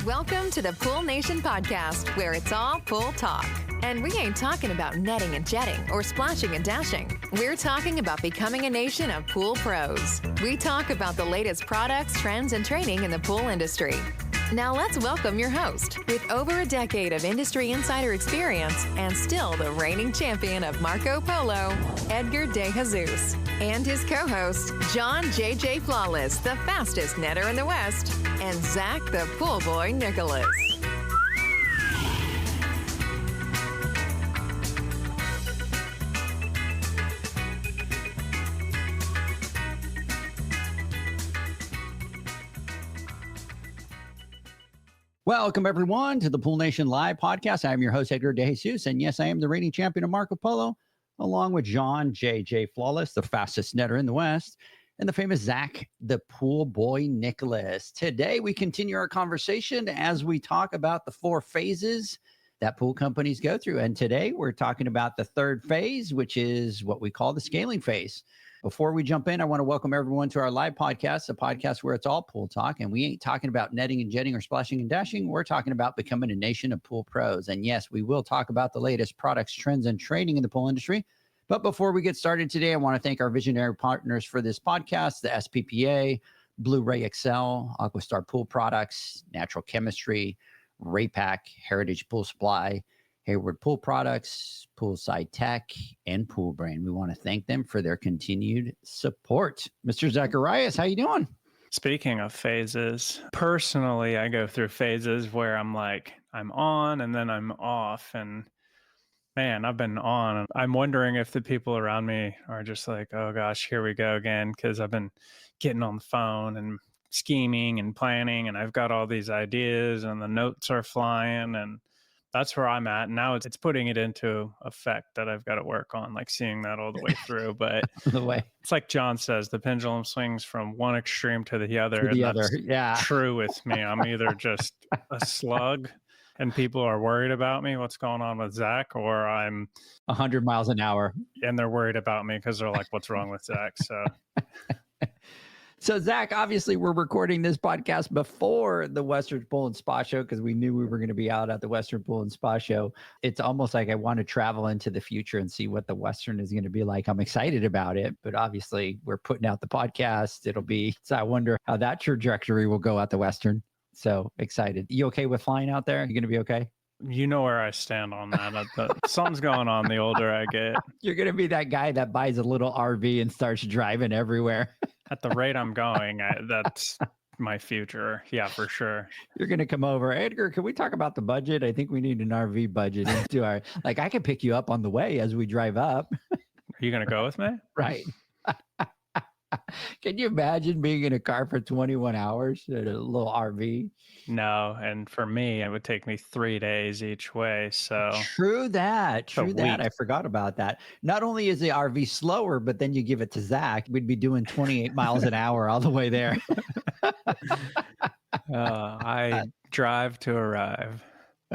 Welcome to the Pool Nation podcast, where it's all pool talk. And we ain't talking about netting and jetting or splashing and dashing. We're talking about becoming a nation of pool pros. We talk about the latest products, trends, and training in the pool industry. Now let's welcome your host, with over a decade of industry insider experience and still the reigning champion of Marco Polo, Edgar De Jesus, and his co-host, John J.J. Flawless, the fastest netter in the West, and Zach the Pool Boy Nicholas. Welcome, everyone, to the Pool Nation Live podcast. I am your host, Edgar De Jesus, and yes, I am the reigning champion of Marco Polo, along with John J.J. Flawless, the fastest netter in the West, and the famous Zach, the Pool Boy Nicholas. Today, we continue our conversation as we talk about the 4 phases that pool companies go through. And today, we're talking about the 3rd phase, which is what we call the scaling phase. Before we jump in, I want to welcome everyone to our live podcast, a podcast where it's all pool talk. And we ain't talking about netting and jetting or splashing and dashing. We're talking about becoming a nation of pool pros. And yes, we will talk about the latest products, trends, and training in the pool industry. But before we get started today, I want to thank our visionary partners for this podcast, the SPPA, Blu-ray XL, Aquastar Pool Products, Natural Chemistry, Raypack, Heritage Pool Supply, Hayward Pool Products, Poolside Tech, and Pool Brain. We want to thank them for their continued support. Mr. Zacharias, how you doing? Speaking of phases, personally, I go through phases where I'm like, I'm on and then I'm off. And man, I've been on. I'm wondering if the people around me are just like, oh gosh, here we go again. Because I've been getting on the phone and scheming and planning, and I've got all these ideas and the notes are flying, and that's where I'm at. Now it's putting it into effect that I've got to work on, like seeing that all the way through. But it's like John says, the pendulum swings from one extreme to the other. That's true with me. I'm either just a slug and people are worried about me, what's going on with Zach, or I'm 100 miles an hour. And they're worried about me because they're like, what's wrong with Zach? So, Zach, obviously, we're recording this podcast before the Western Pool and Spa Show because we knew we were going to be out at the Western Pool and Spa Show. It's almost like I want to travel into the future and see what the Western is going to be like. I'm excited about it, but obviously, we're putting out the podcast. So I wonder how that trajectory will go at the Western. So excited. You okay with flying out there? You going to be okay? You know where I stand on that. Something's going on the older I get. You're going to be that guy that buys a little RV and starts driving everywhere. At the rate I'm going, that's my future. Yeah, for sure. You're going to come over. Edgar, can we talk about the budget? I think we need an RV budget. I can pick you up on the way as we drive up. Are you going to go with me? Right. Can you imagine being in a car for 21 hours at a little RV? No. And for me, it would take me 3 days each way. So True that. I forgot about that. Not only is the RV slower, but then you give it to Zach, we'd be doing 28 miles an hour all the way there. I drive to arrive.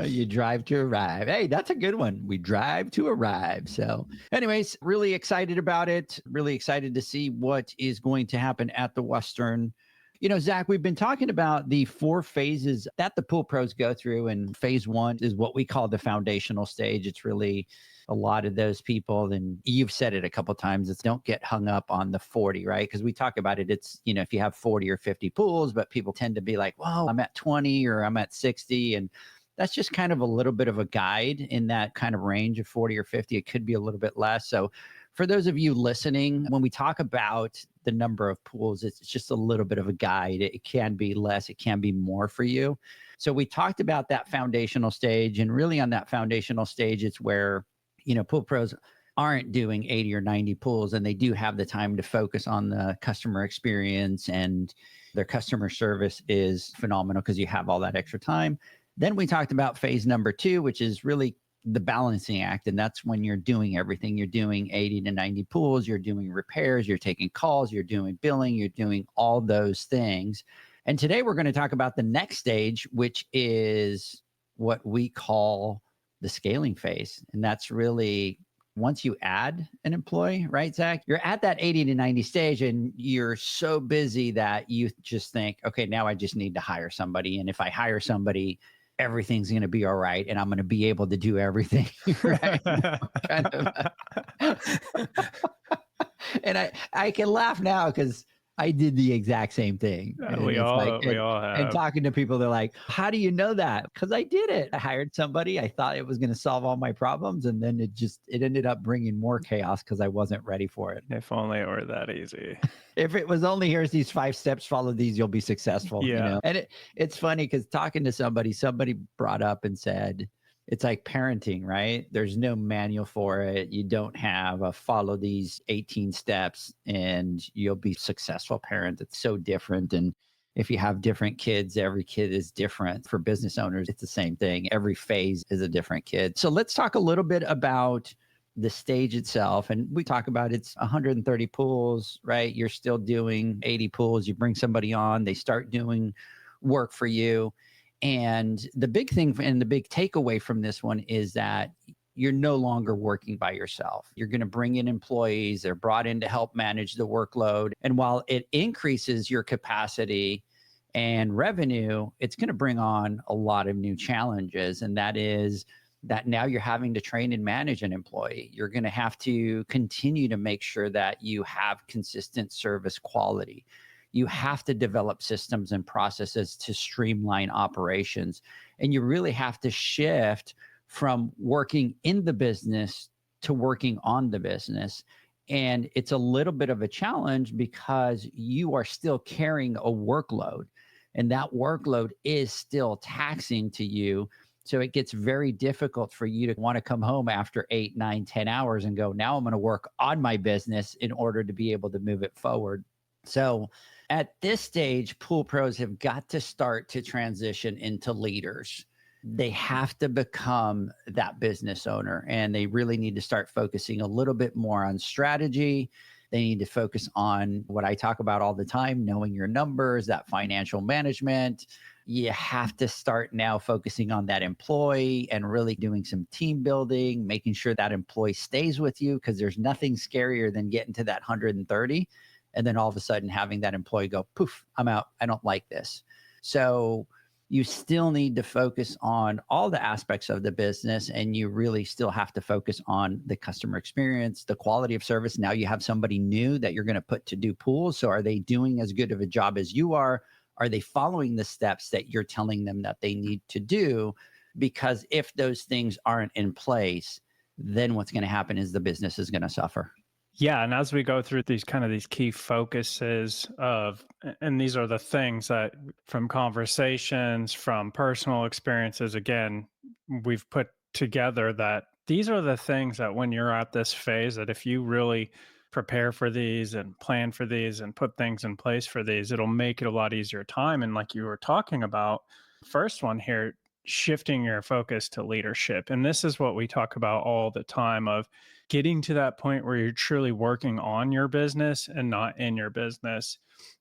You drive to arrive. Hey, that's a good one. We drive to arrive. So anyways, really excited about it. Really excited to see what is going to happen at the Western. You know, Zach, we've been talking about the 4 phases that the pool pros go through. And phase 1 is what we call the foundational stage. It's really a lot of those people, and you've said it a couple of times, it's don't get hung up on the 40, right? Because we talk about it, it's, you know, if you have 40 or 50 pools, but people tend to be like, well, I'm at 20 or I'm at 60. And that's just kind of a little bit of a guide in that kind of range of 40 or 50. It could be a little bit less. So for those of you listening, when we talk about the number of pools, it's just a little bit of a guide. It can be less, it can be more for you. So we talked about that foundational stage, and really on that foundational stage, it's where, you know, pool pros aren't doing 80 or 90 pools, and they do have the time to focus on the customer experience, and their customer service is phenomenal because you have all that extra time. Then we talked about phase number 2, which is really the balancing act. And that's when you're doing everything. You're doing 80 to 90 pools, you're doing repairs, you're taking calls, you're doing billing, you're doing all those things. And today we're going to talk about the next stage, which is what we call the scaling phase. And that's really once you add an employee, right, Zach, you're at that 80 to 90 stage and you're so busy that you just think, okay, now I just need to hire somebody. And if I hire somebody, everything's going to be all right. And I'm going to be able to do everything. Right. Kind of. And I can laugh now because I did the exact same thing. And We all have. And talking to people, they're like, how do you know that? Because I did it. I hired somebody. I thought it was going to solve all my problems. And then it ended up bringing more chaos because I wasn't ready for it. If only it were that easy. If it was only, here's these 5 steps, follow these, you'll be successful. Yeah. You know? And it's funny because talking to somebody brought up and said, it's like parenting, right? There's no manual for it. You don't have a follow these 18 steps and you'll be successful parent. It's so different. And if you have different kids, every kid is different. For business owners, it's the same thing. Every phase is a different kid. So let's talk a little bit about the stage itself. And we talk about it's 130 pools, right? You're still doing 80 pools. You bring somebody on, they start doing work for you. And the big thing and the big takeaway from this one is that you're no longer working by yourself. You're going to bring in employees. They're brought in to help manage the workload. And while it increases your capacity and revenue, it's going to bring on a lot of new challenges. And that is that now you're having to train and manage an employee. You're going to have to continue to make sure that you have consistent service quality. You have to develop systems and processes to streamline operations. And you really have to shift from working in the business to working on the business. And it's a little bit of a challenge because you are still carrying a workload, and that workload is still taxing to you. So it gets very difficult for you to want to come home after 8, 9, 10 hours and go, now I'm going to work on my business in order to be able to move it forward. So at this stage, pool pros have got to start to transition into leaders. They have to become that business owner, and they really need to start focusing a little bit more on strategy. They need to focus on what I talk about all the time, knowing your numbers, that financial management. You have to start now focusing on that employee and really doing some team building, making sure that employee stays with you, because there's nothing scarier than getting to that 130 and then all of a sudden having that employee go, poof, I'm out. I don't like this. So you still need to focus on all the aspects of the business, and you really still have to focus on the customer experience, the quality of service. Now you have somebody new that you're going to put to do pools. So are they doing as good of a job as you are? Are they following the steps that you're telling them that they need to do? Because if those things aren't in place, then what's going to happen is the business is going to suffer. Yeah. And as we go through these key focuses and these are the things that from conversations, from personal experiences, again, we've put together that these are the things that when you're at this phase, that if you really prepare for these and plan for these and put things in place for these, it'll make it a lot easier time. And like you were talking about, first one here, shifting your focus to leadership. And this is what we talk about all the time, of getting to that point where you're truly working on your business and not in your business.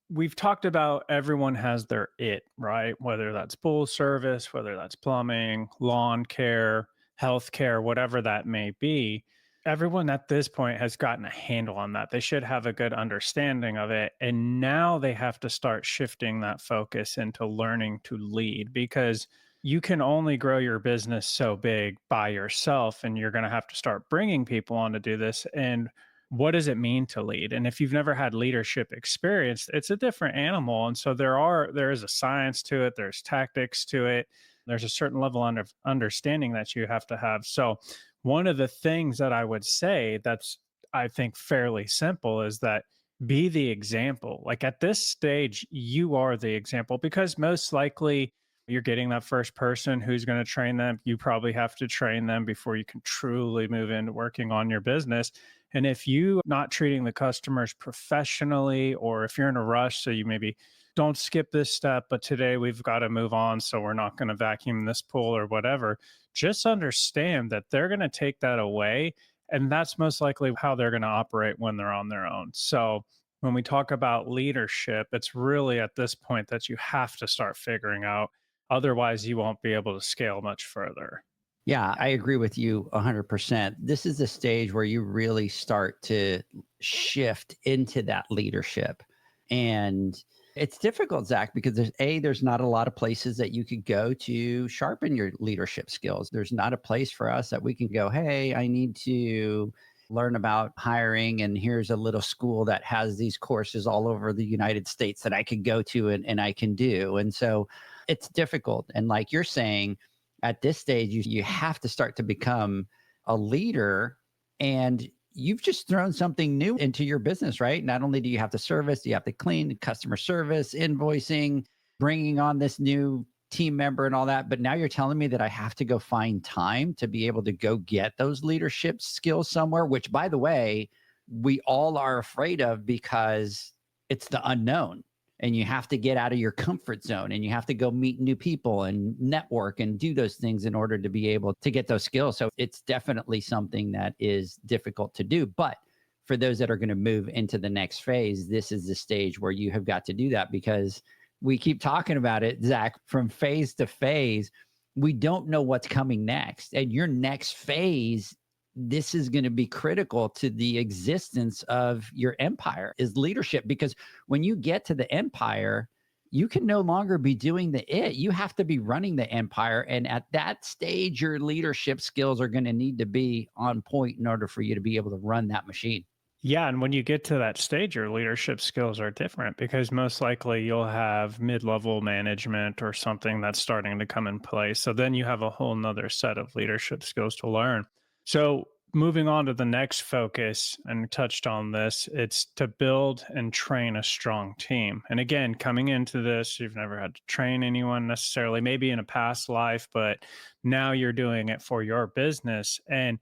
We've talked about everyone has their it, right? Whether that's pool service, whether that's plumbing, lawn care, healthcare, whatever that may be. Everyone at this point has gotten a handle on that. They should have a good understanding of it. And now they have to start shifting that focus into learning to lead, because you can only grow your business so big by yourself, and you're going to have to start bringing people on to do this. And what does it mean to lead? And if you've never had leadership experience, it's a different animal. And so there is a science to it. There's tactics to it. There's a certain level of understanding that you have to have. So one of the things that I would say that's, I think, fairly simple is that be the example. Like at this stage, you are the example, because most likely you're getting that first person who's going to train them. You probably have to train them before you can truly move into working on your business. And if you not treating the customers professionally, or if you're in a rush, so you maybe don't skip this step, but today we've got to move on, so we're not going to vacuum this pool or whatever, just understand that they're going to take that away. And that's most likely how they're going to operate when they're on their own. So when we talk about leadership, it's really at this point that you have to start figuring out. Otherwise, you won't be able to scale much further. Yeah, I agree with you 100%. This is the stage where you really start to shift into that leadership. And it's difficult, Zach, because there's not a lot of places that you could go to sharpen your leadership skills. There's not a place for us that we can go, hey, I need to learn about hiring. And here's a little school that has these courses all over the United States that I could go to and I can do. And so it's difficult. And like you're saying, at this stage, you have to start to become a leader, and you've just thrown something new into your business, right? Not only do you have to service, you have to clean customer service, invoicing, bringing on this new team member and all that. But now you're telling me that I have to go find time to be able to go get those leadership skills somewhere, which, by the way, we all are afraid of because it's the unknown. And you have to get out of your comfort zone, and you have to go meet new people and network and do those things in order to be able to get those skills. So it's definitely something that is difficult to do. But for those that are going to move into the next phase, this is the stage where you have got to do that, because we keep talking about it, Zach, from phase to phase. We don't know what's coming next. And your next phase, this is going to be critical to the existence of your empire, is leadership. Because when you get to the empire, you can no longer be doing the it. You have to be running the empire. And at that stage, your leadership skills are going to need to be on point in order for you to be able to run that machine. Yeah. And when you get to that stage, your leadership skills are different, because most likely you'll have mid-level management or something that's starting to come in place. So then you have a whole nother set of leadership skills to learn. So moving on to the next focus, and we touched on this, it's to build and train a strong team. And again, coming into this, you've never had to train anyone necessarily, maybe in a past life, but now you're doing it for your business. And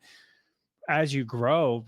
as you grow,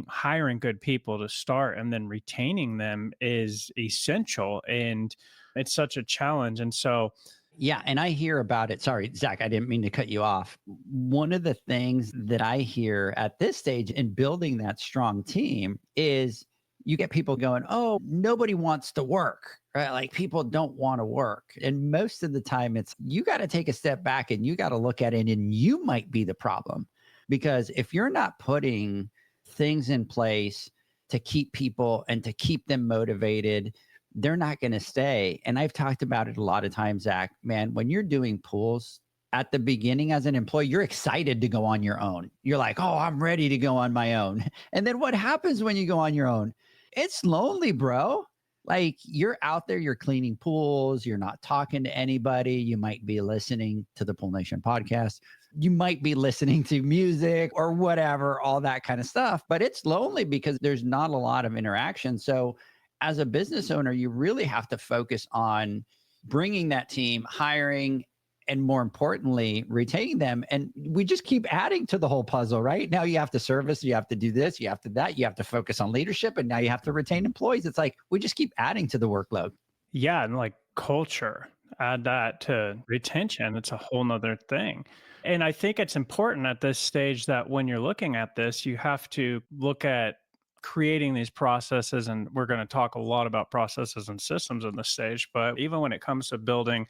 hiring good people to start and then retaining them is essential. And it's such a challenge. And so, yeah. And I hear about it. Sorry, Zach, I didn't mean to cut you off. One of the things that I hear at this stage in building that strong team is you get people going, oh, nobody wants to work, right? Like, people don't want to work. And most of the time it's, you got to take a step back and you got to look at it, and you might be the problem. Because if you're not putting things in place to keep people and to keep them motivated, they're not going to stay. And I've talked about it a lot of times, Zach, man, when you're doing pools at the beginning as an employee, you're excited to go on your own. You're like, oh, I'm ready to go on my own. And then what happens when you go on your own? It's lonely, bro. Like, you're out there, you're cleaning pools, you're not talking to anybody. You might be listening to the Pool Nation podcast. You might be listening to music or whatever, all that kind of stuff. But it's lonely because there's not a lot of interaction. So as a business owner, you really have to focus on bringing that team, hiring, and more importantly, retaining them. And we just keep adding to the whole puzzle, right? Now you have to service, you have to do this, you have to that, you have to focus on leadership, and now you have to retain employees. It's like, we just keep adding to the workload. yeah, and like culture, add that to retention. It's a whole nother thing. And I think it's important at this stage that when you're looking at this, you have to look at creating these processes. And we're going to talk a lot about processes and systems in this stage. But even when it comes to building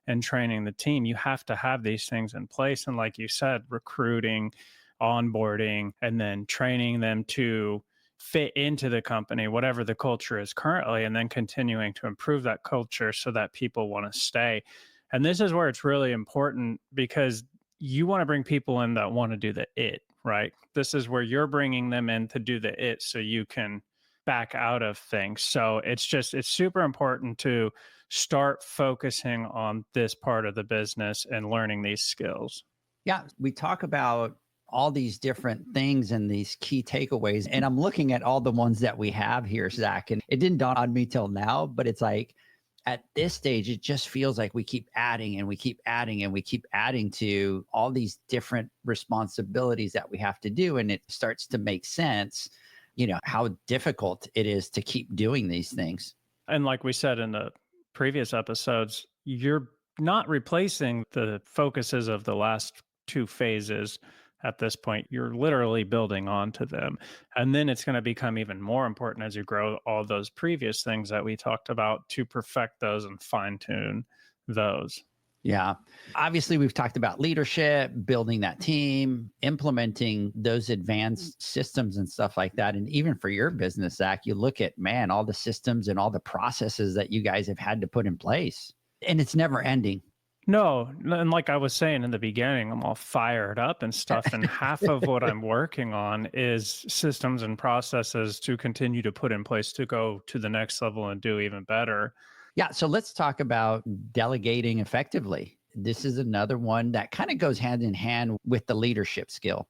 and training the team, you have to have these things in place. And like you said, recruiting, onboarding, and then training them to fit into the company, whatever the culture is currently, and then continuing to improve that culture so that people want to stay. And this is where it's really important, because you want to bring people in that want to do the it, right? This is where you're bringing them in to do the it so you can back out of things. So it's super important to start focusing on this part of the business and learning these skills. Yeah, we talk about all these different things and these key takeaways. And I'm looking at all the ones that we have here, Zach, and it didn't dawn on me till now, but it's like, at this stage, it just feels like we keep adding and we keep adding and we keep adding to all these different responsibilities that we have to do. And it starts to make sense, how difficult it is to keep doing these things. And like we said in the previous episodes, you're not replacing the focuses of the last two phases. At this point, you're literally building onto them. And then it's going to become even more important as you grow all those previous things that we talked about to perfect those and fine tune those. Yeah. Obviously, we've talked about leadership, building that team, implementing those advanced systems and stuff like that. And even for your business, Zach, you look at, man, all the systems and all the processes that you guys have had to put in place. And it's never ending. No, and like I was saying in the beginning, I'm all fired up and stuff. And half of what I'm working on is systems and processes to continue to put in place to go to the next level and do even better. Yeah. So let's talk about delegating effectively. This is another one that kind of goes hand in hand with the leadership skill.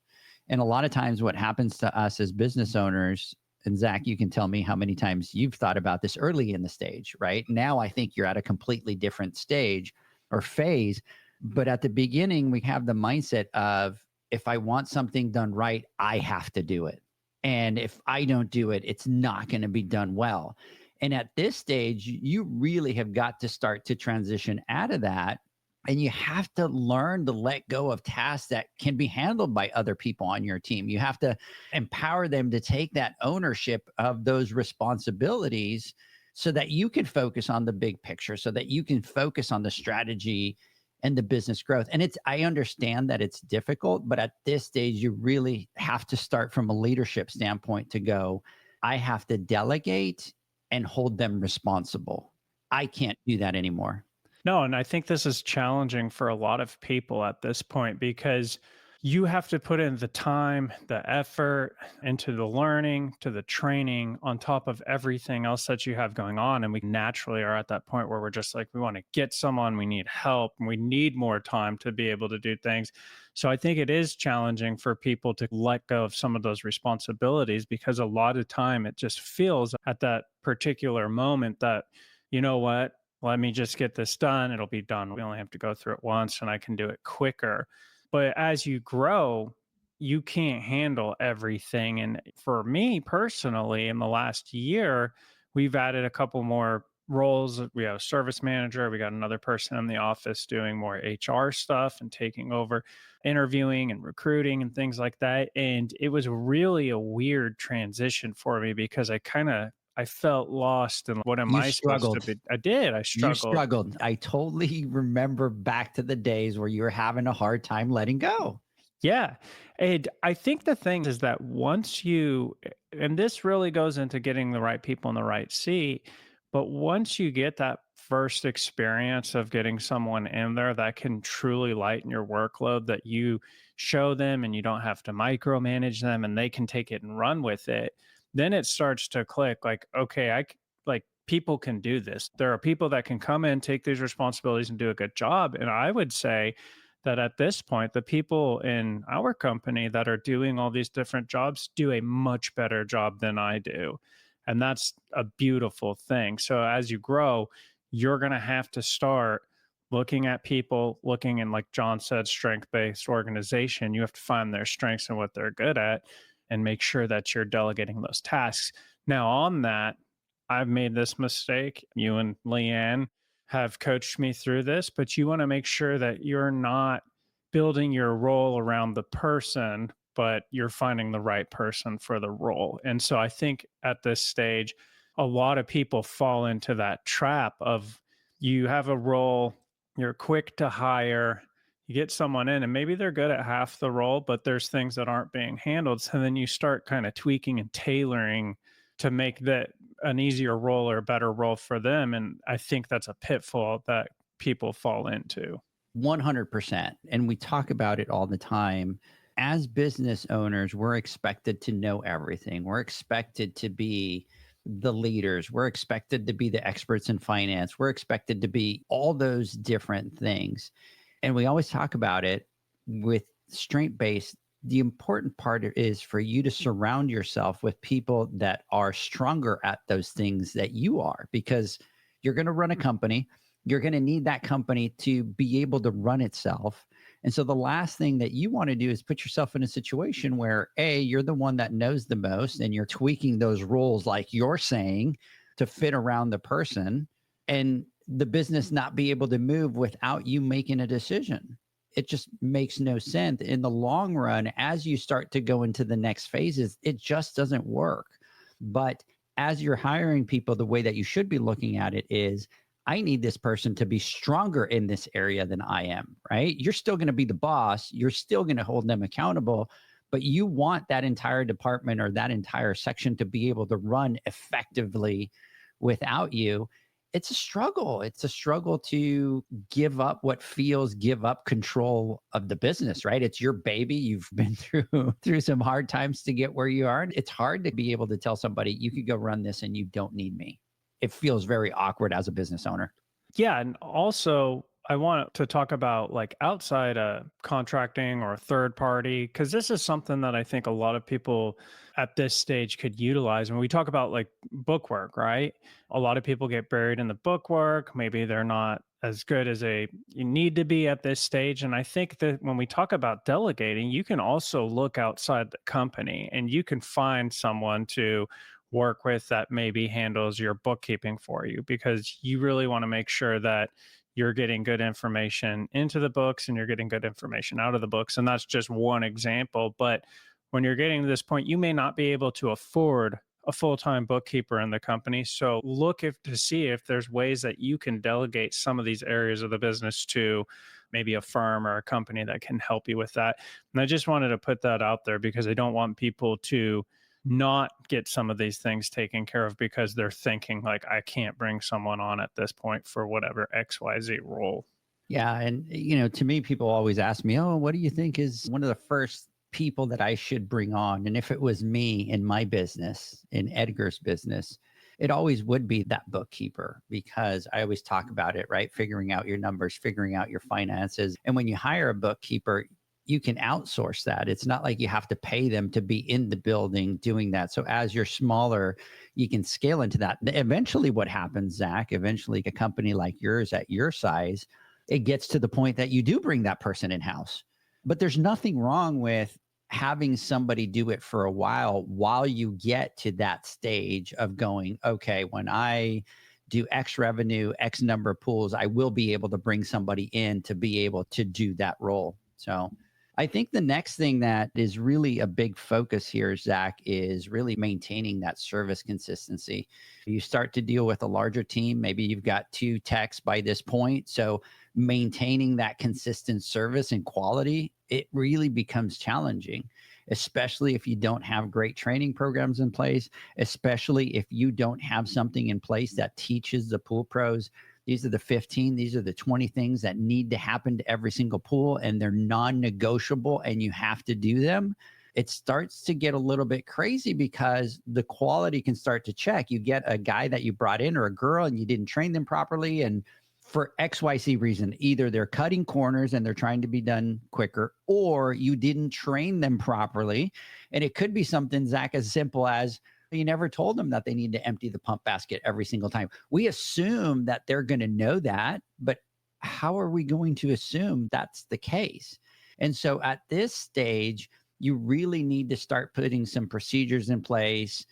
And a lot of times what happens to us as business owners, and Zach, you can tell me how many times you've thought about this early in the stage, right? Now I think you're at a completely different stage or phase. But at the beginning, we have the mindset of, if I want something done right, I have to do it. And if I don't do it, it's not going to be done well. And at this stage, you really have got to start to transition out of that. And you have to learn to let go of tasks that can be handled by other people on your team. You have to empower them to take that ownership of those responsibilities so that you can focus on the big picture, so that you can focus on the strategy and the business growth. And I understand that it's difficult, but at this stage, you really have to start from a leadership standpoint to go, I have to delegate and hold them responsible. I can't do that anymore. No, and I think this is challenging for a lot of people at this point because you have to put in the time, the effort into the learning, to the training on top of everything else that you have going on. And we naturally are at that point where we're just like, we want to get someone, we need help, and we need more time to be able to do things. So I think it is challenging for people to let go of some of those responsibilities because a lot of time it just feels at that particular moment that, you know what, let me just get this done. It'll be done. We only have to go through it once and I can do it quicker. But as you grow, you can't handle everything. And for me personally, in the last year, we've added a couple more roles. We have a service manager. We got another person in the office doing more HR stuff and taking over interviewing and recruiting and things like that. And it was really a weird transition for me because I felt lost in what am I supposed to be? I did. I struggled. You struggled. I totally remember back to the days where you were having a hard time letting go. Yeah. And I think the thing is that once and this really goes into getting the right people in the right seat, but once you get that first experience of getting someone in there that can truly lighten your workload, that you show them and you don't have to micromanage them and they can take it and run with it, then it starts to click like, okay, people can do this. There are people that can come in, take these responsibilities and do a good job. And I would say that at this point, the people in our company that are doing all these different jobs do a much better job than I do. And that's a beautiful thing. So as you grow, you're going to have to start looking at people, looking in, like John said, strength-based organization. You have to find their strengths and what they're good at and make sure that you're delegating those tasks. Now on that, I've made this mistake. You and Leanne have coached me through this, but you want to make sure that you're not building your role around the person, but you're finding the right person for the role. And so I think at this stage, a lot of people fall into that trap of you have a role, you're quick to hire, you get someone in and maybe they're good at half the role, but there's things that aren't being handled. So then you start kind of tweaking and tailoring to make that an easier role or a better role for them. And I think that's a pitfall that people fall into. 100%. And we talk about it all the time. As business owners, we're expected to know everything. We're expected to be the leaders. We're expected to be the experts in finance. We're expected to be all those different things. And we always talk about it with strength-based. The important part is for you to surround yourself with people that are stronger at those things that you are, because you're going to run a company. You're going to need that company to be able to run itself. And so the last thing that you want to do is put yourself in a situation where, A, you're the one that knows the most and you're tweaking those roles like you're saying to fit around the person, and the business not be able to move without you making a decision. It just makes no sense. In the long run, as you start to go into the next phases, it just doesn't work. But as you're hiring people, the way that you should be looking at it is, I need this person to be stronger in this area than I am, right? You're still going to be the boss. You're still going to hold them accountable, but you want that entire department or that entire section to be able to run effectively without you. It's a struggle. It's a struggle to give up control of the business, right? It's your baby. You've been through some hard times to get where you are. And it's hard to be able to tell somebody, you could go run this and you don't need me. It feels very awkward as a business owner. Yeah. And also, I want to talk about like outside contracting or third party, because this is something that I think a lot of people at this stage could utilize. When we talk about like bookwork, right? A lot of people get buried in the bookwork. Maybe they're not as good as you need to be at this stage. And I think that when we talk about delegating, you can also look outside the company and you can find someone to work with that maybe handles your bookkeeping for you, because you really want to make sure that you're getting good information into the books and you're getting good information out of the books. And that's just one example. But when you're getting to this point, you may not be able to afford a full-time bookkeeper in the company. So look to see if there's ways that you can delegate some of these areas of the business to maybe a firm or a company that can help you with that. And I just wanted to put that out there because I don't want people to not get some of these things taken care of because they're thinking like, I can't bring someone on at this point for whatever XYZ role. Yeah. And, to me, people always ask me, oh, what do you think is one of the first people that I should bring on? And if it was me in my business, in Edgar's business, it always would be that bookkeeper, because I always talk about it, right? Figuring out your numbers, figuring out your finances. And when you hire a bookkeeper, you can outsource that. It's not like you have to pay them to be in the building doing that. So as you're smaller, you can scale into that. Eventually what happens, Zach, eventually a company like yours at your size, it gets to the point that you do bring that person in-house. But there's nothing wrong with having somebody do it for a while you get to that stage of going, okay, when I do X revenue, X number of pools, I will be able to bring somebody in to be able to do that role. So I think the next thing that is really a big focus here, Zach, is really maintaining that service consistency. You start to deal with a larger team. Maybe you've got 2 techs by this point. So maintaining that consistent service and quality, it really becomes challenging, especially if you don't have great training programs in place, especially if you don't have something in place that teaches the pool pros, these are the 15, these are the 20 things that need to happen to every single pool, and they're non-negotiable and you have to do them. It starts to get a little bit crazy because the quality can start to check. You get a guy that you brought in or a girl and you didn't train them properly, and for XYZ reason, either they're cutting corners and they're trying to be done quicker, or you didn't train them properly. And it could be something, Zach, as simple as you never told them that they need to empty the pump basket every single time. We assume that they're going to know that, but how are we going to assume that's the case? And so at this stage, you really need to start putting some procedures in place.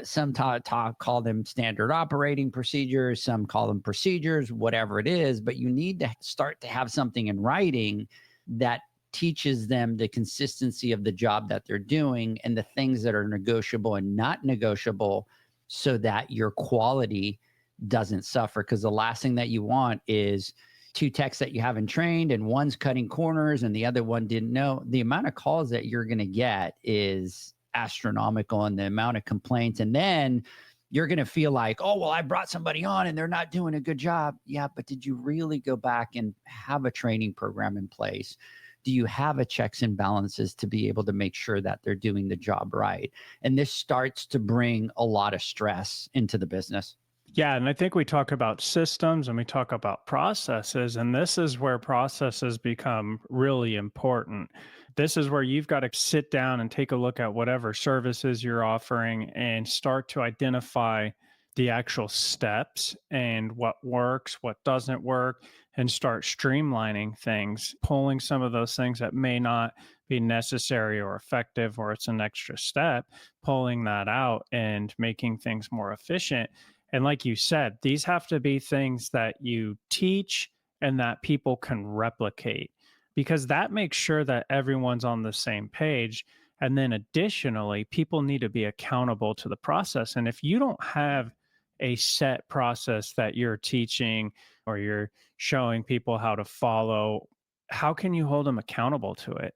Some call them standard operating procedures, some call them procedures, whatever it is, but you need to start to have something in writing that teaches them the consistency of the job that they're doing and the things that are negotiable and not negotiable, so that your quality doesn't suffer. Because the last thing that you want is 2 techs that you haven't trained and one's cutting corners and the other one didn't know. The amount of calls that you're going to get is astronomical, and the amount of complaints. And then you're going to feel like, oh, well, I brought somebody on and they're not doing a good job. Yeah, but did you really go back and have a training program in place? Do you have a checks and balances to be able to make sure that they're doing the job right? And this starts to bring a lot of stress into the business. Yeah. And I think we talk about systems and we talk about processes, and this is where processes become really important. This is where you've got to sit down and take a look at whatever services you're offering and start to identify the actual steps and what works, what doesn't work, and start streamlining things, pulling some of those things that may not be necessary or effective, or it's an extra step, pulling that out and making things more efficient. And like you said, these have to be things that you teach and that people can replicate, because that makes sure that everyone's on the same page. And then additionally, people need to be accountable to the process. And if you don't have a set process that you're teaching or you're showing people how to follow, how can you hold them accountable to it?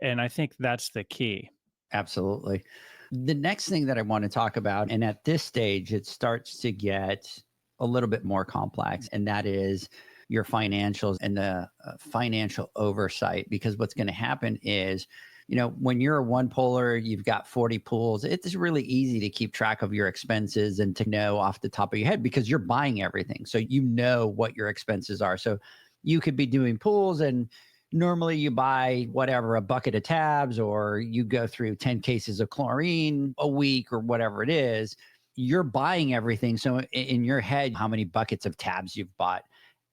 And I think that's the key. Absolutely. The next thing that I want to talk about, and at this stage, it starts to get a little bit more complex, and that is your financials and the financial oversight. Because what's going to happen is, when you're a one pooler, you've got 40 pools. It's really easy to keep track of your expenses and to know off the top of your head because you're buying everything. So you know what your expenses are. So you could be doing pools and normally you buy whatever, a bucket of tabs, or you go through 10 cases of chlorine a week or whatever it is. You're buying everything. So in your head, how many buckets of tabs you've bought.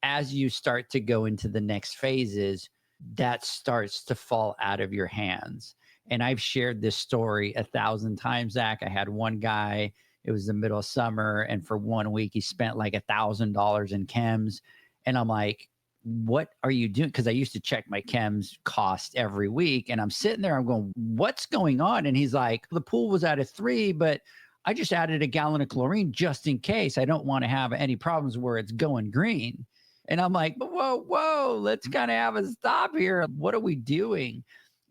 As you start to go into the next phases, that starts to fall out of your hands. And I've shared this story 1,000 times, Zach. I had one guy, it was the middle of summer, and for 1 week, he spent like $1,000 in chems. And I'm like, what are you doing? Because I used to check my chems cost every week. And I'm sitting there, I'm going, what's going on? And he's like, the pool was at a 3, but I just added a gallon of chlorine just in case. I don't want to have any problems where it's going green. And I'm like, whoa, let's kind of have a stop here. What are we doing?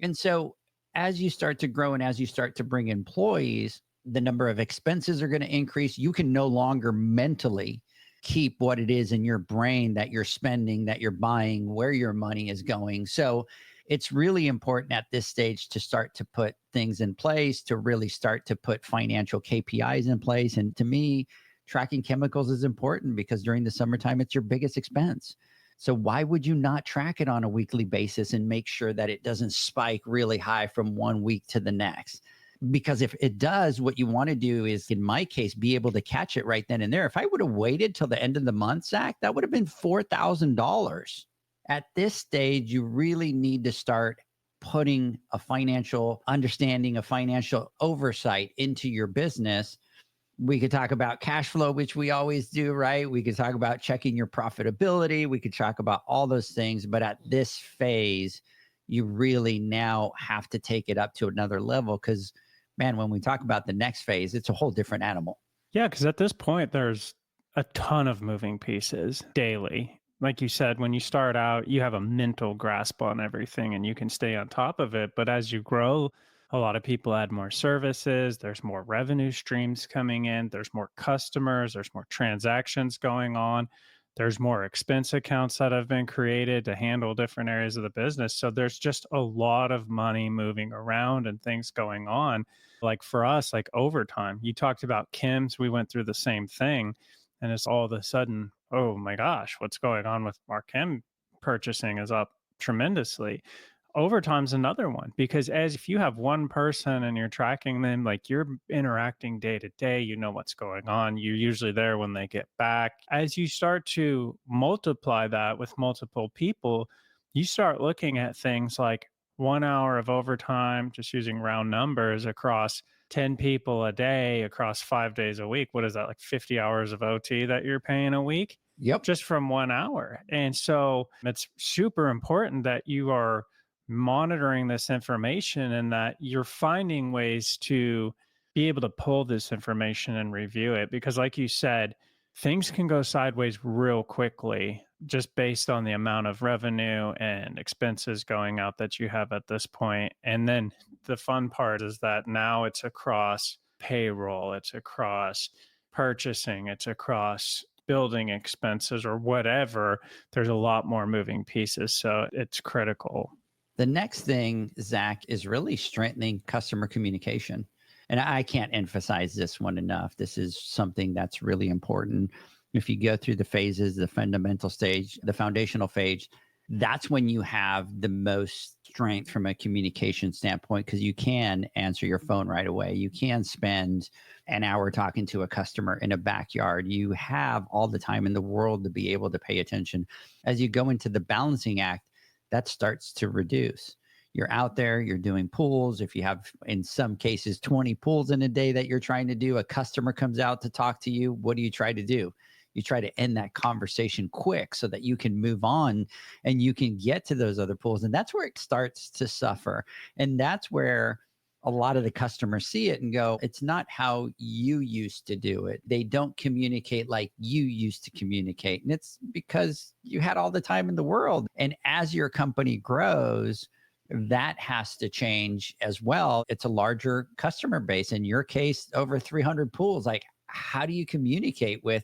And so as you start to grow and as you start to bring employees, the number of expenses are going to increase. You can no longer mentally keep what it is in your brain that you're spending, that you're buying, where your money is going. So it's really important at this stage to start to put things in place, to really start to put financial KPIs in place. And to me, tracking chemicals is important because during the summertime, it's your biggest expense. So why would you not track it on a weekly basis and make sure that it doesn't spike really high from 1 week to the next? Because if it does, what you want to do is, in my case, be able to catch it right then and there. If I would have waited till the end of the month, Zach, that would have been $4,000. At this stage, you really need to start putting a financial understanding, a financial oversight into your business. We could talk about cash flow, which we always do, right? We could talk about checking your profitability. We could talk about all those things. But at this phase, you really now have to take it up to another level because, man, when we talk about the next phase, it's a whole different animal. Yeah, because at this point, there's a ton of moving pieces daily. Like you said, when you start out, you have a mental grasp on everything and you can stay on top of it. But as you grow, a lot of people add more services. There's more revenue streams coming in. There's more customers. There's more transactions going on. There's more expense accounts that have been created to handle different areas of the business. So there's just a lot of money moving around and things going on. Like for us, like overtime, you talked about chems. We went through the same thing. And it's all of a sudden, oh my gosh, what's going on with our chem purchasing is up tremendously. Overtime's another one because as if you have one person and you're tracking them, like you're interacting day to day, you know what's going on. You're usually there when they get back. As you start to multiply that with multiple people, you start looking at things like 1 hour of overtime, just using round numbers across 10 people a day across 5 days a week. What is that, like 50 hours of OT that you're paying a week? Yep. Just from 1 hour. And so it's super important that you are monitoring this information and that you're finding ways to be able to pull this information and review it. Because like you said, things can go sideways real quickly just based on the amount of revenue and expenses going out that you have at this point. And then the fun part is that now it's across payroll, it's across purchasing, it's across building expenses or whatever. There's a lot more moving pieces. So it's critical. The next thing, Zach, is really strengthening customer communication. And I can't emphasize this one enough. This is something that's really important. If you go through the phases, the fundamental stage, the foundational phase, that's when you have the most strength from a communication standpoint because you can answer your phone right away. You can spend an hour talking to a customer in a backyard. You have all the time in the world to be able to pay attention. As you go into the balancing act, that starts to reduce. You're out there, you're doing pools. If you have, in some cases, 20 pools in a day that you're trying to do, a customer comes out to talk to you. What do you try to do? You try to end that conversation quick so that you can move on and you can get to those other pools. And that's where it starts to suffer. And that's where a lot of the customers see it and go, it's not how you used to do it. They don't communicate like you used to communicate. And it's because you had all the time in the world. And as your company grows, that has to change as well. It's a larger customer base. In your case, over 300 pools. Like, how do you communicate with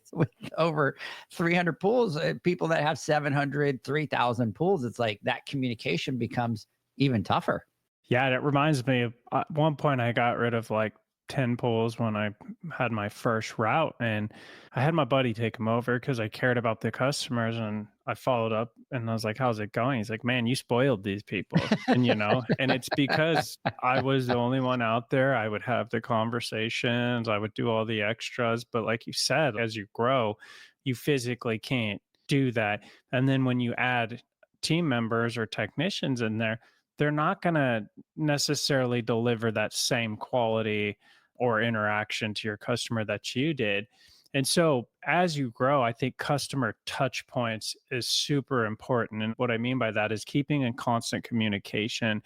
over 300 pools? People that have 700, 3,000 pools, it's like that communication becomes even tougher. Yeah, and it reminds me of at one point I got rid of like 10 pools when I had my first route, and I had my buddy take them over because I cared about the customers, and I followed up and I was like, how's it going? He's like, man, you spoiled these people. And, and it's because I was the only one out there. I would have the conversations, I would do all the extras. But like you said, as you grow, you physically can't do that. And then when you add team members or technicians in there, they're not going to necessarily deliver that same quality or interaction to your customer that you did. And so as you grow, I think customer touch points is super important. And what I mean by that is keeping in constant communication.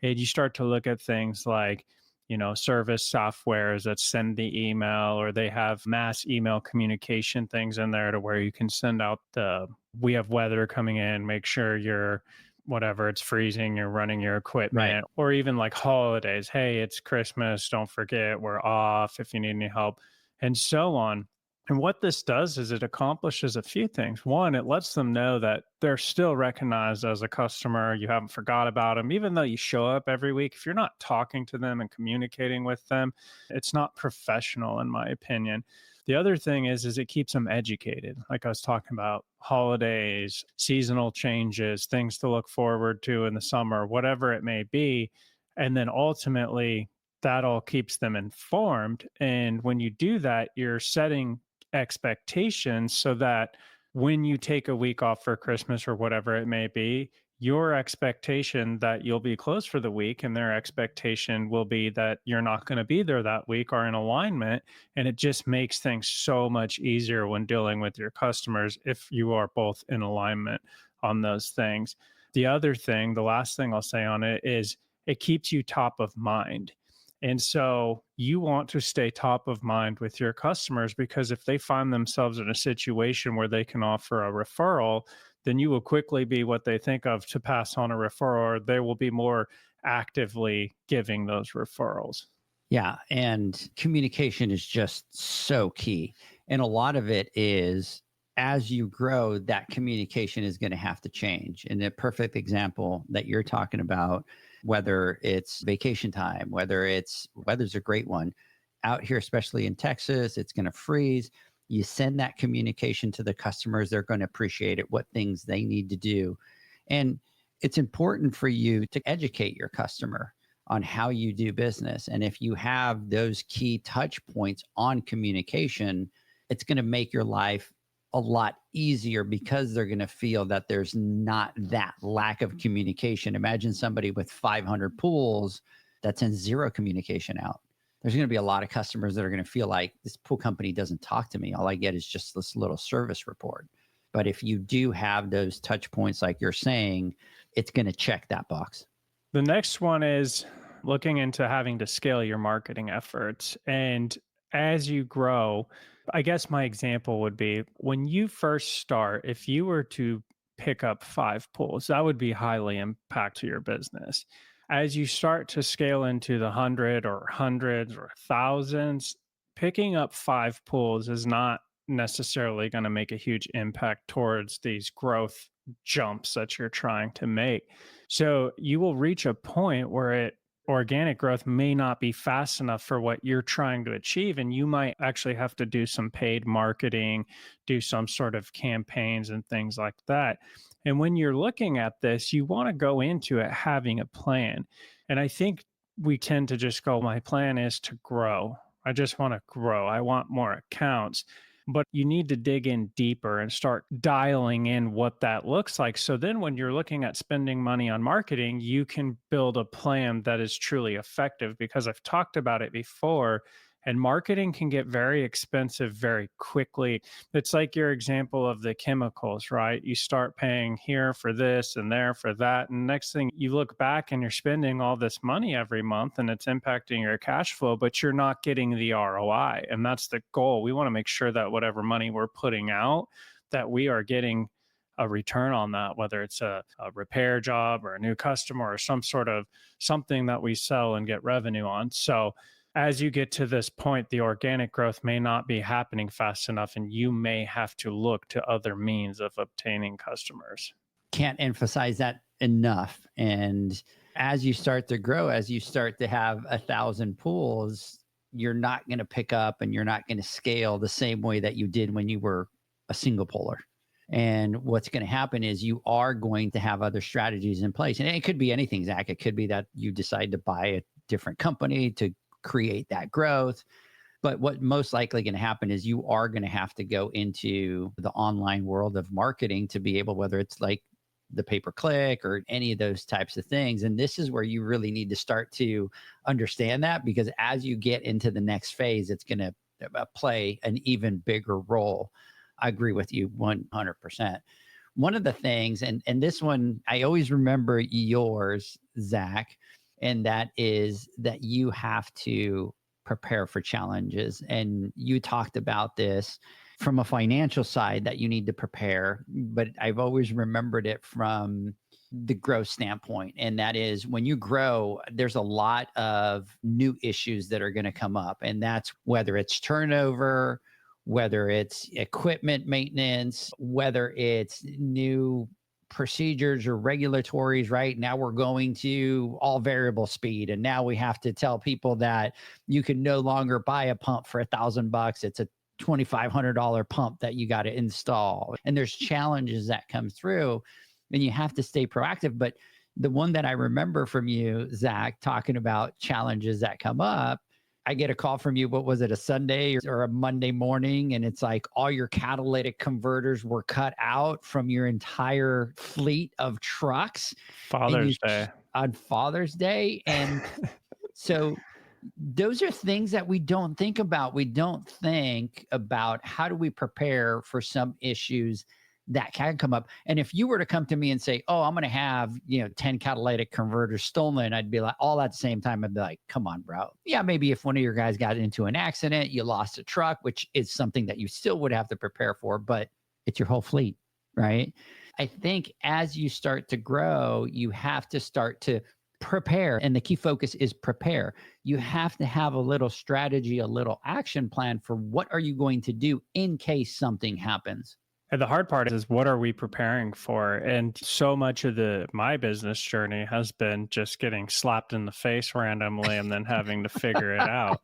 And you start to look at things like, service softwares that send the email, or they have mass email communication things in there to where you can send out we have weather coming in, make sure you're whatever, it's freezing, you're running your equipment, right. Or even like holidays. Hey, it's Christmas. Don't forget, we're off if you need any help, and so on. And what this does is it accomplishes a few things. One, it lets them know that they're still recognized as a customer. You haven't forgot about them, even though you show up every week. If you're not talking to them and communicating with them, it's not professional, in my opinion. The other thing is it keeps them educated. Like I was talking about, holidays, seasonal changes, things to look forward to in the summer, whatever it may be. And then ultimately, that all keeps them informed. And when you do that, you're setting expectations so that when you take a week off for Christmas or whatever it may be, your expectation that you'll be closed for the week and their expectation will be that you're not going to be there that week are in alignment. And it just makes things so much easier when dealing with your customers if you are both in alignment on those things. The other thing, the last thing I'll say on it is it keeps you top of mind. And so you want to stay top of mind with your customers, because if they find themselves in a situation where they can offer a referral, then you will quickly be what they think of to pass on a referral, or they will be more actively giving those referrals. Yeah. And communication is just so key. And a lot of it is, as you grow, that communication is going to have to change. And the perfect example that you're talking about, whether it's vacation time, weather's a great one. Out here, especially in Texas, it's going to freeze. You send that communication to the customers. They're going to appreciate it, what things they need to do. And it's important for you to educate your customer on how you do business. And if you have those key touch points on communication, it's going to make your life a lot easier, because they're going to feel that there's not that lack of communication. Imagine somebody with 500 pools that sends zero communication out. There's going to be a lot of customers that are going to feel like, this pool company doesn't talk to me. All I get is just this little service report. But if you do have those touch points, like you're saying, it's going to check that box. The next one is looking into having to scale your marketing efforts. And as you grow, I guess my example would be, when you first start, if you were to pick up 5 pools, that would be highly impact to your business. As you start to scale into the 100 or hundreds or thousands, picking up 5 pools is not necessarily going to make a huge impact towards these growth jumps that you're trying to make. So you will reach a point where organic growth may not be fast enough for what you're trying to achieve. And you might actually have to do some paid marketing, do some sort of campaigns and things like that. And when you're looking at this, you want to go into it having a plan. And I think we tend to just go, my plan is to grow. I just want to grow. I want more accounts. But you need to dig in deeper and start dialing in what that looks like. So then when you're looking at spending money on marketing, you can build a plan that is truly effective, because I've talked about it before. And marketing can get very expensive very quickly. It's like your example of the chemicals, right? You start paying here for this and there for that. And next thing you look back and you're spending all this money every month and it's impacting your cash flow, but you're not getting the ROI. And that's the goal. We want to make sure that whatever money we're putting out, that we are getting a return on that, whether it's a repair job or a new customer or some sort of something that we sell and get revenue on. So as you get to this point, the organic growth may not be happening fast enough, and you may have to look to other means of obtaining customers. Can't emphasize that enough. And as you start to grow, as you start to have 1,000 pools, you're not going to pick up and you're not going to scale the same way that you did when you were a single poler. And what's going to happen is you are going to have other strategies in place. And it could be anything, Zach. It could be that you decide to buy a different company to create that growth. But what most likely going to happen is you are going to have to go into the online world of marketing to be able, whether it's like the pay-per-click or any of those types of things. And this is where you really need to start to understand that, because as you get into the next phase, it's going to play an even bigger role. I agree with you 100%. One of the things, and this one, I always remember yours, Zach, and that is that you have to prepare for challenges. And you talked about this from a financial side, that you need to prepare, but I've always remembered it from the growth standpoint. And that is, when you grow, there's a lot of new issues that are going to come up. And that's whether it's turnover, whether it's equipment maintenance, whether it's new procedures or regulatories, right? Now we're going to all variable speed. And now we have to tell people that you can no longer buy a pump for $1,000. It's a $2,500 pump that you got to install. And there's challenges that come through, and you have to stay proactive. But the one that I remember from you, Zach, talking about challenges that come up, I get a call from you, what was it, a Sunday or a Monday morning? And it's like all your catalytic converters were cut out from your entire fleet of trucks. Father's Day. On Father's Day. And so those are things that we don't think about. We don't think about how do we prepare for some issues that can come up. And if you were to come to me and say, oh, I'm going to have, 10 catalytic converters stolen, I'd be like, all at the same time, I'd be like, come on, bro. Yeah, maybe if one of your guys got into an accident, you lost a truck, which is something that you still would have to prepare for, but it's your whole fleet, right? I think as you start to grow, you have to start to prepare. And the key focus is prepare. You have to have a little strategy, a little action plan for what are you going to do in case something happens. And the hard part is, what are we preparing for? And so much of my business journey has been just getting slapped in the face randomly and then having to figure it out.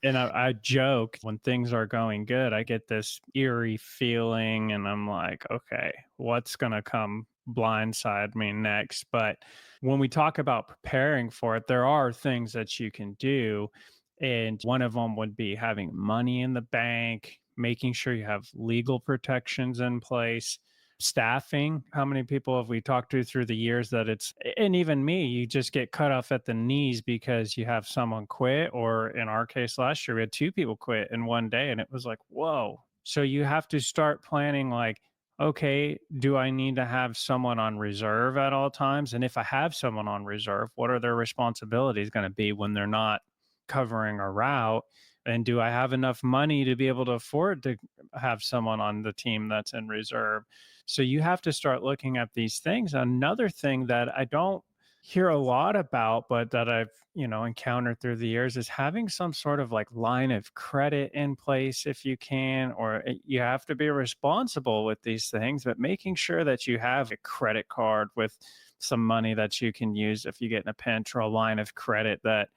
And I joke, when things are going good, I get this eerie feeling and I'm like, okay, what's going to come blindside me next? But when we talk about preparing for it, there are things that you can do. And one of them would be having money in the bank, making sure you have legal protections in place, staffing. How many people have we talked to through the years that and even me, you just get cut off at the knees because you have someone quit, or in our case last year, we had 2 people quit in one day, and it was like, whoa. So you have to start planning like, okay, do I need to have someone on reserve at all times? And if I have someone on reserve, what are their responsibilities going to be when they're not covering a route? And do I have enough money to be able to afford to have someone on the team that's in reserve? So you have to start looking at these things. Another thing that I don't hear a lot about, but that I've, encountered through the years, is having some sort of like line of credit in place if you can, or you have to be responsible with these things, but making sure that you have a credit card with some money that you can use if you get in a pinch, or a line of credit that,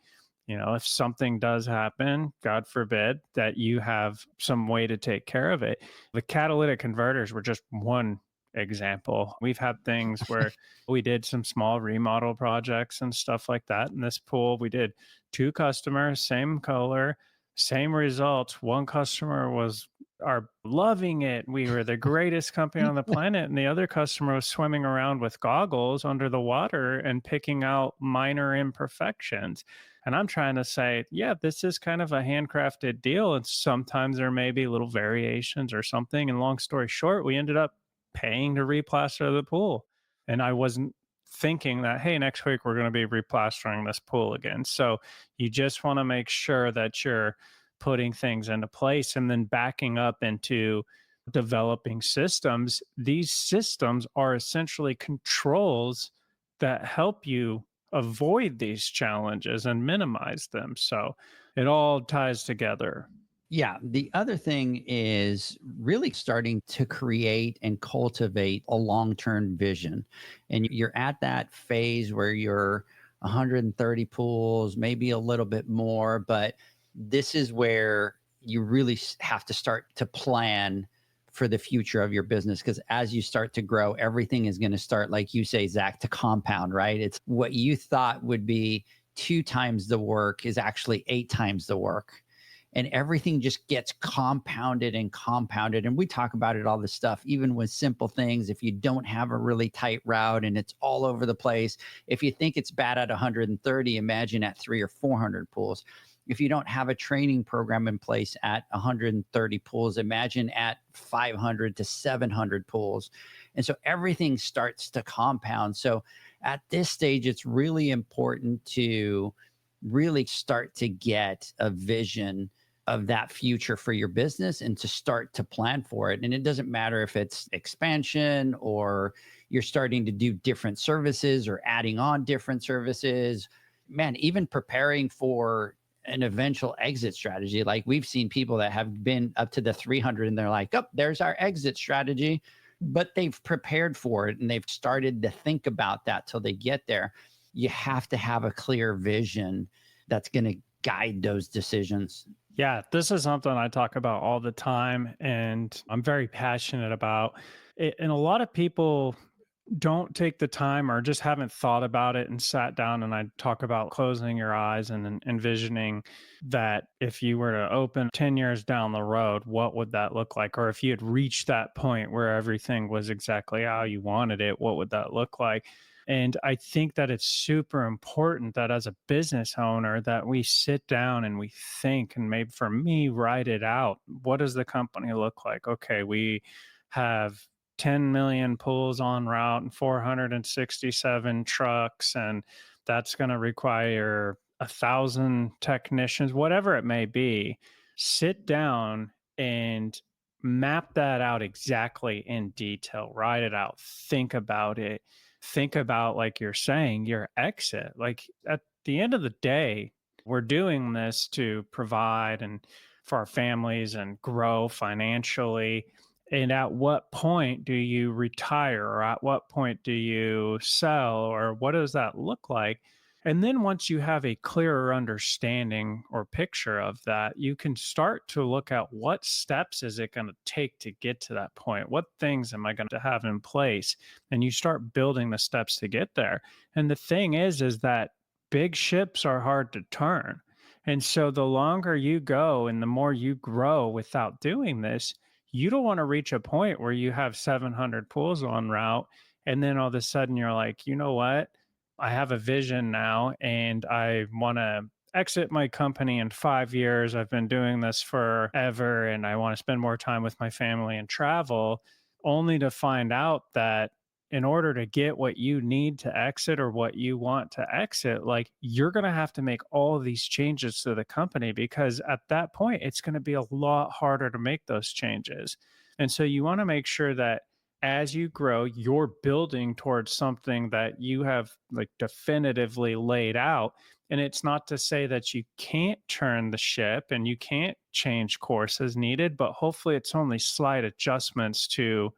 if something does happen, God forbid, that you have some way to take care of it. The catalytic converters were just one example. We've had things where we did some small remodel projects and stuff like that. In this pool, we did 2 customers, same color, same results. One customer was are loving it. We were the greatest company on the planet. And the other customer was swimming around with goggles under the water and picking out minor imperfections. And I'm trying to say, yeah, this is kind of a handcrafted deal. And sometimes there may be little variations or something. And long story short, we ended up paying to replaster the pool. And I wasn't thinking that, hey, next week we're going to be replastering this pool again. So you just want to make sure that you're putting things into place and then backing up into developing systems. These systems are essentially controls that help you avoid these challenges and minimize them. So it all ties together. Yeah. The other thing is really starting to create and cultivate a long-term vision. And you're at that phase where you're 130 pools, maybe a little bit more, but this is where you really have to start to plan for the future of your business. Because as you start to grow, everything is going to start, like you say, Zach, to compound, right? It's what you thought would be 2 times the work is actually 8 times the work. And everything just gets compounded and compounded. And we talk about it, all this stuff, even with simple things. If you don't have a really tight route and it's all over the place, if you think it's bad at 130, imagine at 300 or 400 pools. If you don't have a training program in place at 130 pools, imagine at 500 to 700 pools. And so everything starts to compound. So at this stage, it's really important to really start to get a vision of that future for your business and to start to plan for it. And it doesn't matter if it's expansion or you're starting to do different services or adding on different services. Man, even preparing for an eventual exit strategy. Like we've seen people that have been up to the 300 and they're like, oh, there's our exit strategy, but they've prepared for it and they've started to think about that till they get there. You have to have a clear vision that's going to guide those decisions. Yeah, this is something I talk about all the time and I'm very passionate about it. And a lot of people don't take the time or just haven't thought about it and sat down. And I talk about closing your eyes and envisioning that if you were to open 10 years down the road, what would that look like? Or if you had reached that point where everything was exactly how you wanted it, what would that look like? And I think that it's super important that as a business owner that we sit down and we think, and maybe for me, write it out. What does the company look like? Okay, we have 10 million pools on route and 467 trucks, and that's going to require 1,000 technicians, whatever it may be. Sit down and map that out exactly in detail, write it out, think about it. Think about, like you're saying, your exit. Like at the end of the day, we're doing this to provide and for our families and grow financially. And at what point do you retire, or at what point do you sell, or what does that look like? And then once you have a clearer understanding or picture of that, you can start to look at what steps is it going to take to get to that point? What things am I going to have in place? And you start building the steps to get there. And the thing is that big ships are hard to turn. And so the longer you go and the more you grow without doing this, you don't want to reach a point where you have 700 pools on route. And then all of a sudden you're like, you know what? I have a vision now and I want to exit my company in 5 years. I've been doing this forever and I want to spend more time with my family and travel, only to find out that in order to get what you need to exit or what you want to exit, like you're going to have to make all of these changes to the company, because at that point, it's going to be a lot harder to make those changes. And so you want to make sure that as you grow, you're building towards something that you have like definitively laid out. And it's not to say that you can't turn the ship and you can't change course as needed, but hopefully it's only slight adjustments to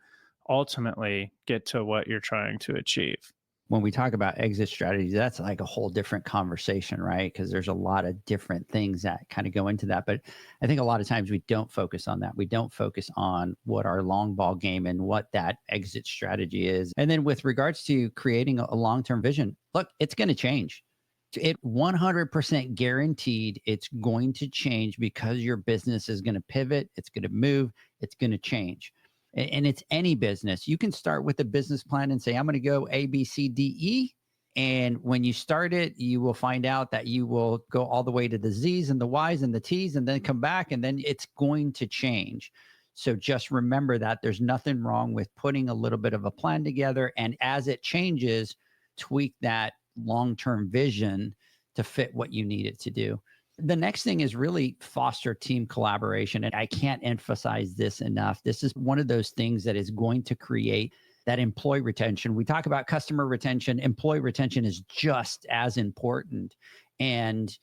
ultimately get to what you're trying to achieve. When we talk about exit strategies, that's like a whole different conversation, right? Because there's a lot of different things that kind of go into that. But I think a lot of times we don't focus on that. We don't focus on what our long ball game and what that exit strategy is. And then with regards to creating a long-term vision, look, it's going to change. It 100% guaranteed it's going to change because your business is going to pivot, it's going to move, it's going to change. And it's any business. You can start with a business plan and say, I'm going to go A, B, C, D, E. And when you start it, you will find out that you will go all the way to the Z's and the Y's and the T's and then come back, and then it's going to change. So just remember that there's nothing wrong with putting a little bit of a plan together. And as it changes, tweak that long-term vision to fit what you need it to do. The next thing is really foster team collaboration. And I can't emphasize this enough. This is one of those things that is going to create that employee retention. We talk about customer retention. Employee retention is just as important. And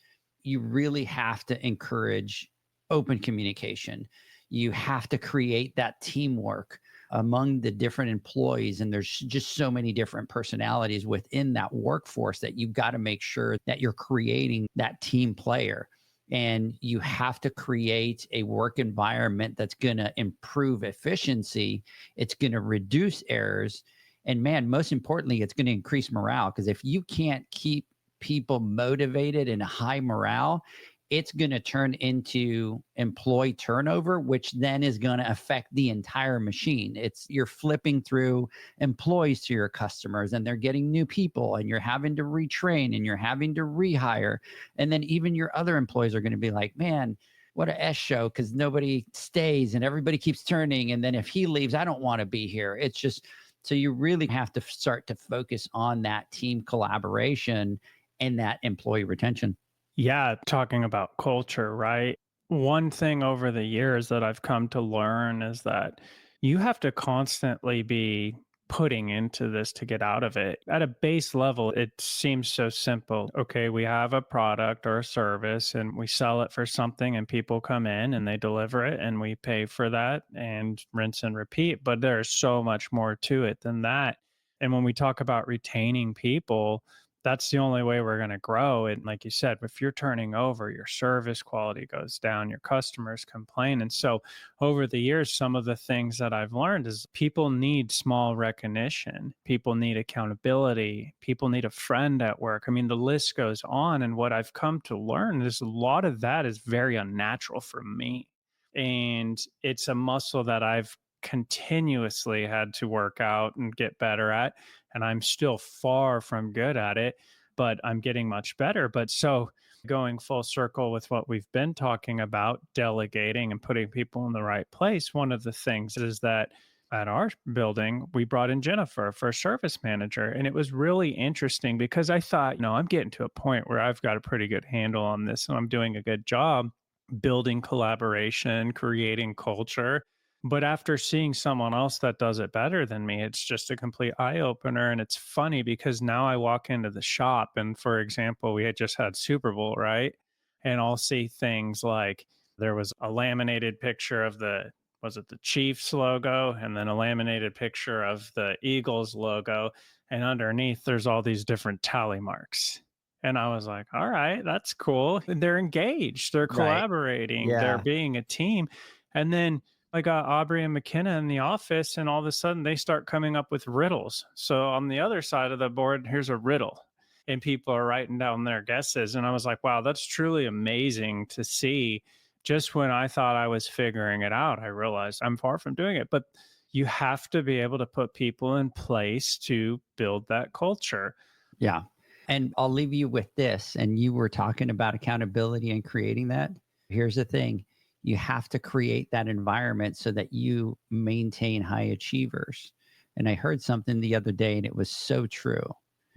you really have to encourage open communication. You have to create that teamwork among the different employees. And there's just so many different personalities within that workforce that you've got to make sure that you're creating that team player. And you have to create a work environment that's going to improve efficiency. It's going to reduce errors. And man, most importantly, it's going to increase morale. Because if you can't keep people motivated and high morale, it's going to turn into employee turnover, which then is going to affect the entire machine. You're flipping through employees to your customers, and they're getting new people, and you're having to retrain, and you're having to rehire. And then even your other employees are going to be like, man, what a S show, because nobody stays and everybody keeps turning. And then if he leaves, I don't want to be here. It's just, so you really have to start to focus on that team collaboration and that employee retention. Yeah, talking about culture, right? One thing over the years that I've come to learn is that you have to constantly be putting into this to get out of it. At a base level, it seems so simple. Okay, we have a product or a service and we sell it for something, and people come in and they deliver it and we pay for that and rinse and repeat. But there's so much more to it than that. And when we talk about retaining people, that's the only way we're going to grow. And like you said, if you're turning over, your service quality goes down, your customers complain. And so over the years, some of the things that I've learned is people need small recognition. People need accountability. People need a friend at work. I mean, the list goes on. And what I've come to learn is a lot of that is very unnatural for me. And it's a muscle that I've continuously had to work out and get better at. And I'm still far from good at it, but I'm getting much better. But so going full circle with what we've been talking about, delegating and putting people in the right place, one of the things is that at our building, we brought in Jennifer for a service manager. And it was really interesting because I thought, I'm getting to a point where I've got a pretty good handle on this and I'm doing a good job building collaboration, creating culture. But after seeing someone else that does it better than me, it's just a complete eye opener. And it's funny because now I walk into the shop and, for example, we had just had Super Bowl, right? And I'll see things like there was a laminated picture of the Chiefs logo, and then a laminated picture of the Eagles logo. And underneath there's all these different tally marks. And I was like, all right, that's cool. And they're engaged, they're collaborating, they're being a team. And then I got Aubrey and McKenna in the office, and all of a sudden they start coming up with riddles. So on the other side of the board, here's a riddle, and people are writing down their guesses. And I was like, wow, that's truly amazing to see. Just when I thought I was figuring it out, I realized I'm far from doing it. But you have to be able to put people in place to build that culture. Yeah. And I'll leave you with this. And you were talking about accountability and creating that. Here's the thing. You have to create that environment so that you maintain high achievers. And I heard something the other day, and it was so true.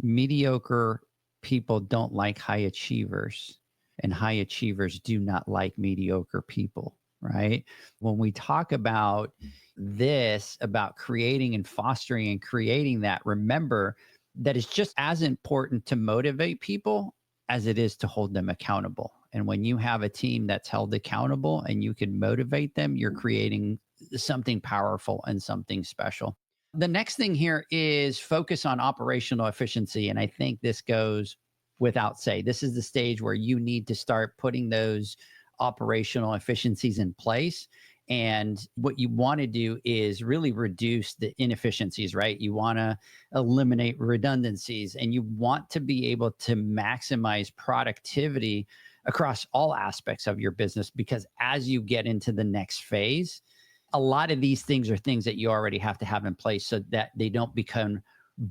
Mediocre people don't like high achievers, and high achievers do not like mediocre people, right? When we talk about this, about creating and fostering and creating that, remember that it's just as important to motivate people as it is to hold them accountable. And when you have a team that's held accountable and you can motivate them, you're creating something powerful and something special. The next thing here is focus on operational efficiency. And I think this goes without say. This is the stage where you need to start putting those operational efficiencies in place. And what you want to do is really reduce the inefficiencies, right? You want to eliminate redundancies, and you want to be able to maximize productivity across all aspects of your business, because as you get into the next phase, a lot of these things are things that you already have to have in place so that they don't become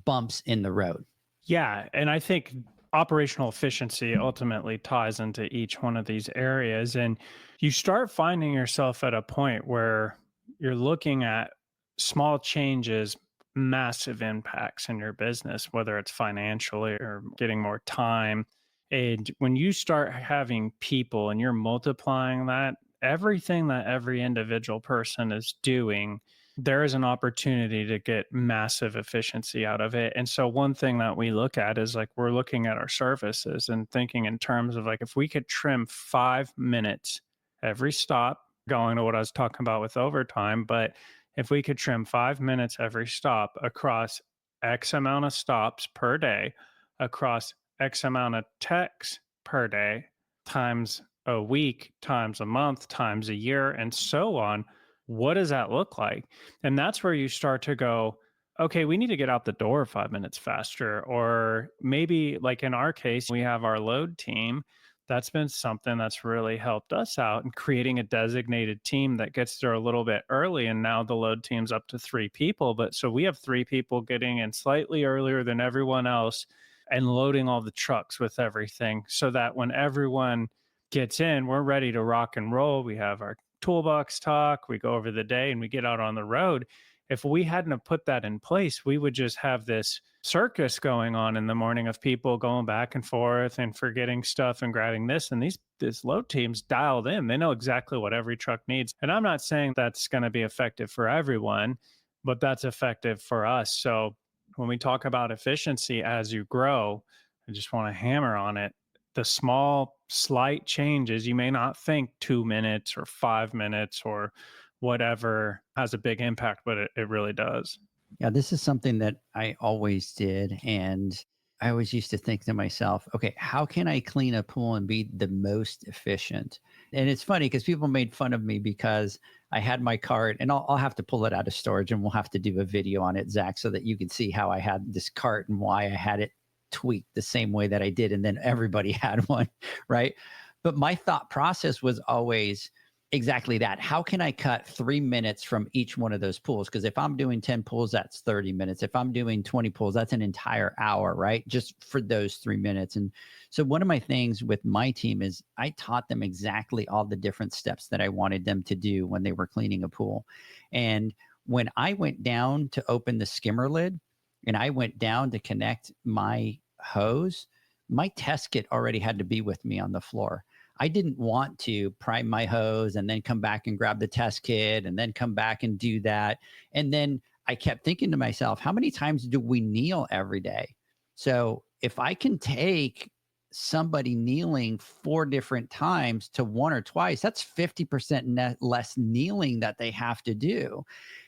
bumps in the road. Yeah. And I think operational efficiency ultimately ties into each one of these areas. And you start finding yourself at a point where you're looking at small changes, massive impacts in your business, whether it's financially or getting more time. And when you start having people and you're multiplying that, everything that every individual person is doing, there is an opportunity to get massive efficiency out of it. And so one thing that we look at is like, we're looking at our services and thinking in terms of like, if we could trim 5 minutes every stop, going to what I was talking about with overtime, but if we could trim 5 minutes every stop across X amount of stops per day, across X amount of texts per day, times a week, times a month, times a year, and so on, what does that look like? And that's where you start to go, okay, we need to get out the door 5 minutes faster. Or maybe like in our case, we have our load team. That's been something that's really helped us out in creating a designated team that gets there a little bit early. And now the load team's up to 3 people. But so we have 3 people getting in slightly earlier than everyone else and loading all the trucks with everything so that when everyone gets in, we're ready to rock and roll. We have our toolbox talk, we go over the day, and we get out on the road. If we hadn't have put that in place, we would just have this circus going on in the morning of people going back and forth and forgetting stuff and grabbing this. And this load team's dialed in. They know exactly what every truck needs. And I'm not saying that's going to be effective for everyone, but that's effective for us. So when we talk about efficiency as you grow, I just want to hammer on it. The small, slight changes, you may not think 2 minutes or 5 minutes or whatever has a big impact, but it really does. Yeah, this is something that I always did. And I always used to think to myself, okay, how can I clean a pool and be the most efficient? And it's funny because people made fun of me because I had my cart, and I'll have to pull it out of storage and we'll have to do a video on it, Zach, so that you can see how I had this cart and why I had it tweaked the same way that I did. And then everybody had one, right? But my thought process was always exactly that. How can I cut 3 minutes from each one of those pools? Because if I'm doing 10 pools, that's 30 minutes. If I'm doing 20 pools, that's an entire hour, right? Just for those 3 minutes. And so one of my things with my team is I taught them exactly all the different steps that I wanted them to do when they were cleaning a pool. And when I went down to open the skimmer lid and I went down to connect my hose, my test kit already had to be with me on the floor. I didn't want to prime my hose and then come back and grab the test kit and then come back and do that. And then I kept thinking to myself, how many times do we kneel every day? So if I can take somebody kneeling 4 different times to 1 or twice, that's 50% less kneeling that they have to do.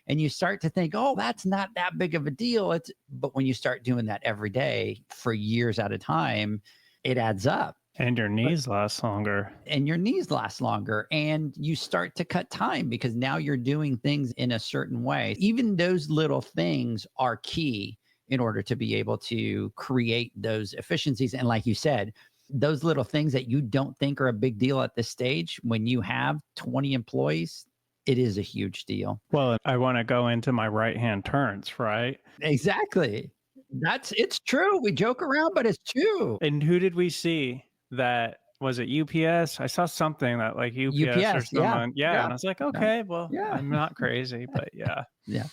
And you start to think, oh, that's not that big of a deal. But when you start doing that every day for years at a time, it adds up. And your knees last longer. And your knees last longer. And you start to cut time because now you're doing things in a certain way. Even those little things are key in order to be able to create those efficiencies. And like you said, those little things that you don't think are a big deal at this stage, when you have 20 employees, it is a huge deal. Well, I want to go into my right-hand turns, right? Exactly. It's true. We joke around, but it's true. And who did we see? That was it UPS? I saw something that like UPS or someone. Yeah. And I was like, okay, well, I'm not crazy, but yeah. Yeah.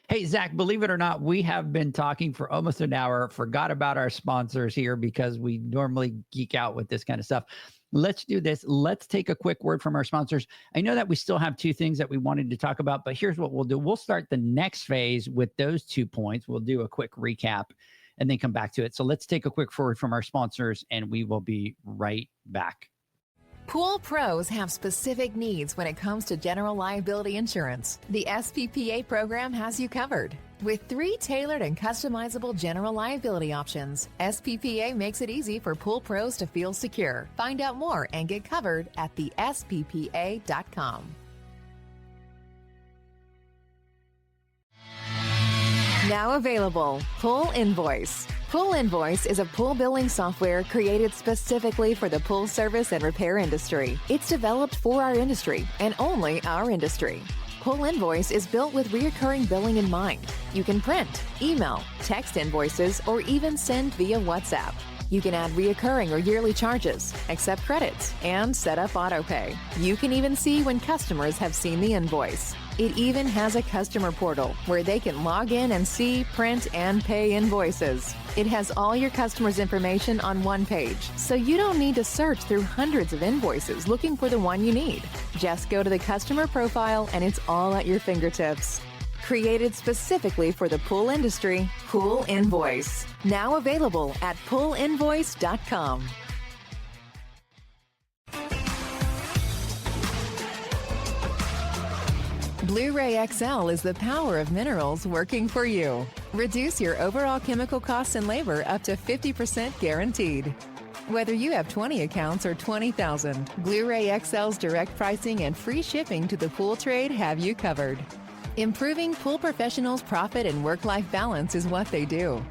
Hey, Zach, believe it or not, we have been talking for almost an hour. Forgot about our sponsors here because we normally geek out with this kind of stuff. Let's do this. Let's take a quick word from our sponsors. I know that we still have 2 things that we wanted to talk about, but here's what we'll do. We'll start the next phase with those 2 points. We'll do a quick recap and then come back to it. So let's take a quick forward from our sponsors and we will be right back. Pool pros have specific needs when it comes to general liability insurance. The SPPA program has you covered. With 3 tailored and customizable general liability options, SPPA makes it easy for pool pros to feel secure. Find out more and get covered at thesppa.com. Now available, Pull Invoice. Pull Invoice is a pool billing software created specifically for the pool service and repair industry. It's developed for our industry and only our industry. Pull Invoice is built with recurring billing in mind. You can print, email, text invoices, or even send via WhatsApp. You can add recurring or yearly charges, accept credits, and set up autopay. You can even see when customers have seen the invoice. It even has a customer portal where they can log in and see, print, and pay invoices. It has all your customers' information on one page, so you don't need to search through hundreds of invoices looking for the one you need. Just go to the customer profile and it's all at your fingertips. Created specifically for the pool industry, Pull Invoice. Now available at pullinvoice.com. Blu-ray XL is the power of minerals working for you. Reduce your overall chemical costs and labor up to 50% guaranteed. Whether you have 20 accounts or 20,000, Blu-ray XL's direct pricing and free shipping to the pool trade have you covered. Improving pool professionals' profit and work-life balance is what they do.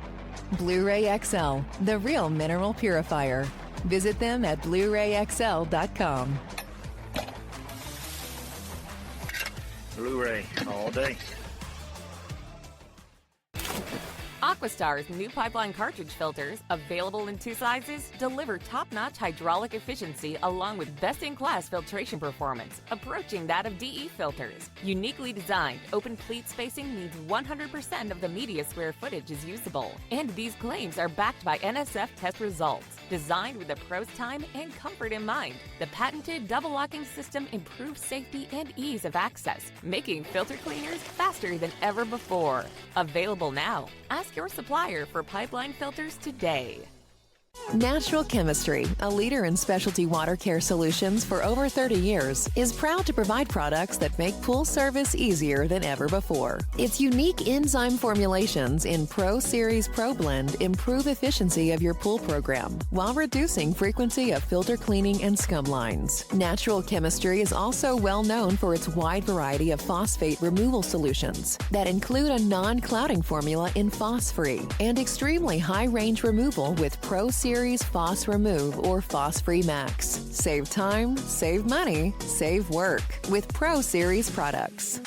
Blu-ray XL, the real mineral purifier. Visit them at BluRayXL.com. Blu-ray all day. Aquastar's new pipeline cartridge filters, available in 2 sizes, deliver top-notch hydraulic efficiency along with best-in-class filtration performance, approaching that of DE filters. Uniquely designed, open pleat spacing means 100% of the media square footage is usable. And these claims are backed by NSF test results. Designed with the pro's time and comfort in mind, the patented double locking system improves safety and ease of access, making filter cleaners faster than ever before. Available now. Ask your supplier for pipeline filters today. Natural Chemistry, a leader in specialty water care solutions for over 30 years, is proud to provide products that make pool service easier than ever before. Its unique enzyme formulations in Pro Series Pro Blend improve efficiency of your pool program while reducing frequency of filter cleaning and scum lines. Natural Chemistry is also well known for its wide variety of phosphate removal solutions that include a non-clouding formula in Phos-Free and extremely high-range removal with Pro Series Phos Remove or Phos-Free Max. Save time, save money, save work with Pro Series products.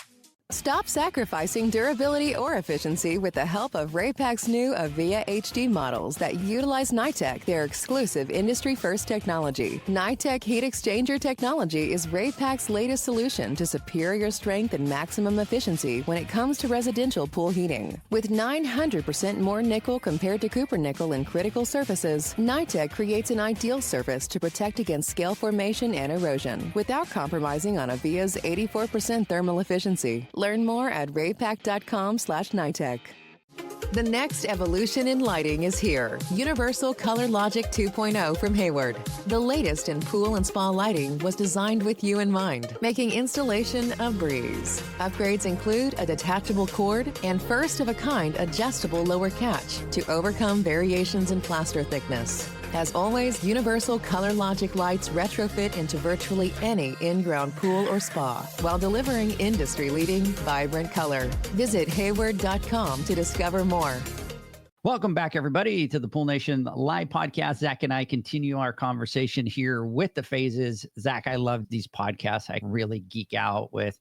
Stop sacrificing durability or efficiency with the help of Raypak's new Avia HD models that utilize NITEC, their exclusive industry-first technology. NITEC heat exchanger technology is Raypak's latest solution to superior strength and maximum efficiency when it comes to residential pool heating. With 900% more nickel compared to copper nickel in critical surfaces, NITEC creates an ideal surface to protect against scale formation and erosion without compromising on Avia's 84% thermal efficiency. Learn more at raypak.com/NITEC. The next evolution in lighting is here. Universal Color Logic 2.0 from Hayward. The latest in pool and spa lighting was designed with you in mind, making installation a breeze. Upgrades include a detachable cord and first-of-a-kind adjustable lower catch to overcome variations in plaster thickness. As always, Universal Color Logic lights retrofit into virtually any in-ground pool or spa while delivering industry-leading, vibrant color. Visit Hayward.com to discover more. Welcome back, everybody, to the Pool Nation live podcast. Zach and I continue our conversation here with the phases. Zach, I love these podcasts. I really geek out with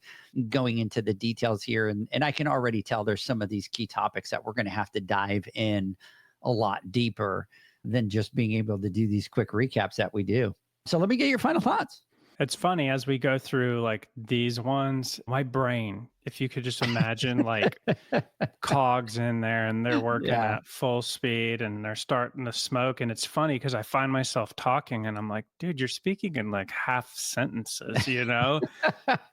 going into the details here. And I can already tell there's some of these key topics that we're going to have to dive in a lot deeper than just being able to do these quick recaps that we do. So let me get your final thoughts. It's funny as we go through like these ones, my brain, if you could just imagine like cogs in there and they're working at full speed and they're starting to smoke. And it's funny because I find myself talking and I'm like, dude, you're speaking in like half sentences, you know?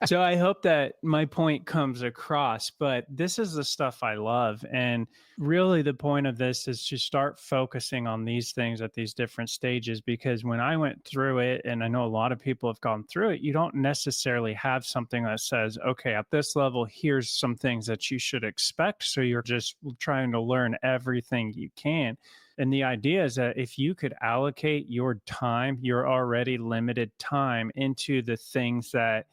So I hope that my point comes across, but this is the stuff I love. And really the point of this is to start focusing on these things at these different stages, because when I went through it, and I know a lot of people have gone through it, you don't necessarily have something that says, okay, at this level, here's some things that you should expect. So you're just trying to learn everything you can. And the idea is that if you could allocate your time, your already limited time, into the things that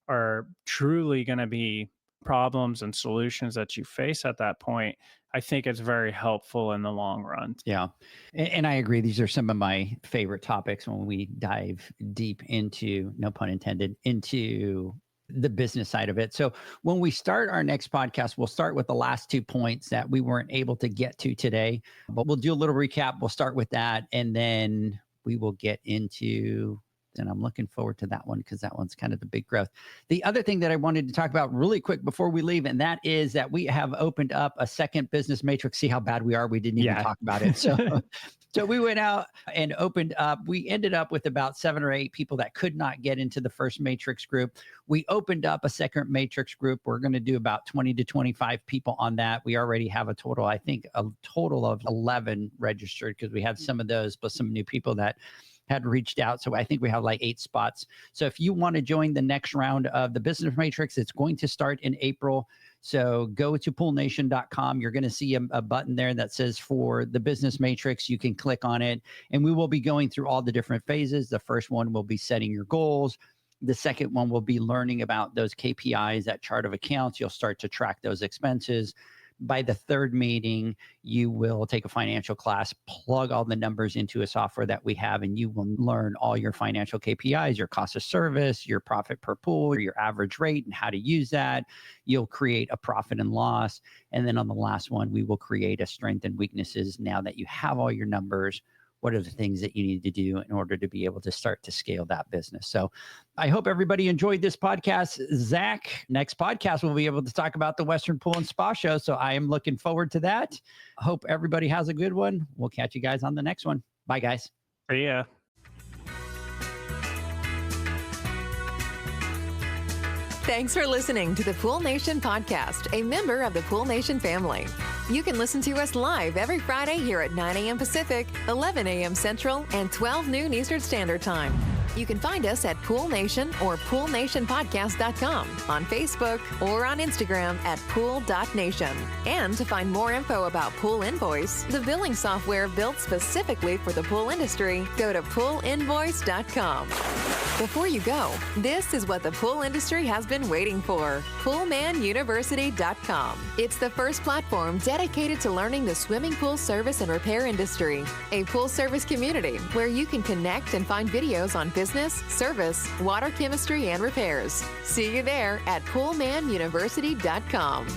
are truly going to be problems and solutions that you face at that point, I think it's very helpful in the long run. Yeah. And I agree. These are some of my favorite topics when we dive deep into, no pun intended, into the business side of it. So when we start our next podcast, we'll start with the last 2 points that we weren't able to get to today, but we'll do a little recap. We'll start with that, and then we will get into, and I'm looking forward to that one because that one's kind of the big growth. The other thing that I wanted to talk about really quick before we leave, and that is that we have opened up a second business matrix. See how bad we are. We didn't even talk about it. So we went out and opened up. We ended up with about 7 or 8 people that could not get into the first matrix group. We opened up a second matrix group. We're going to do about 20 to 25 people on that. We already have a total of 11 registered because we had some of those, plus some new people that had reached out. So I think we have like 8 spots. So if you want to join the next round of the Business Matrix, it's going to start in April. So go to poolnation.com. You're going to see a button there that says for the Business Matrix. You can click on it, and we will be going through all the different phases. The first one will be setting your goals. The second one will be learning about those KPIs, that chart of accounts. You'll start to track those expenses. By the third meeting, you will take a financial class, plug all the numbers into a software that we have, and you will learn all your financial KPIs, your cost of service, your profit per pool, your average rate, and how to use that. You'll create a profit and loss. And then on the last one, we will create a strength and weaknesses. Now that you have all your numbers, what are the things that you need to do in order to be able to start to scale that business? So I hope everybody enjoyed this podcast. Zach, next podcast, we'll be able to talk about the Western Pool and Spa Show. So I am looking forward to that. Hope everybody has a good one. We'll catch you guys on the next one. Bye, guys. See ya. Thanks for listening to the Pool Nation podcast, a member of the Pool Nation family. You can listen to us live every Friday here at 9 a.m. Pacific, 11 a.m. Central, and 12 noon Eastern Standard Time. You can find us at Pool Nation or poolnationpodcast.com, on Facebook, or on Instagram at pool.nation. And to find more info about Pool Invoice, the billing software built specifically for the pool industry, go to poolinvoice.com. Before you go, this is what the pool industry has been waiting for. PoolmanUniversity.com. It's the first platform dedicated to learning the swimming pool service and repair industry. A pool service community where you can connect and find videos on business, service, water chemistry, and repairs. See you there at PoolmanUniversity.com.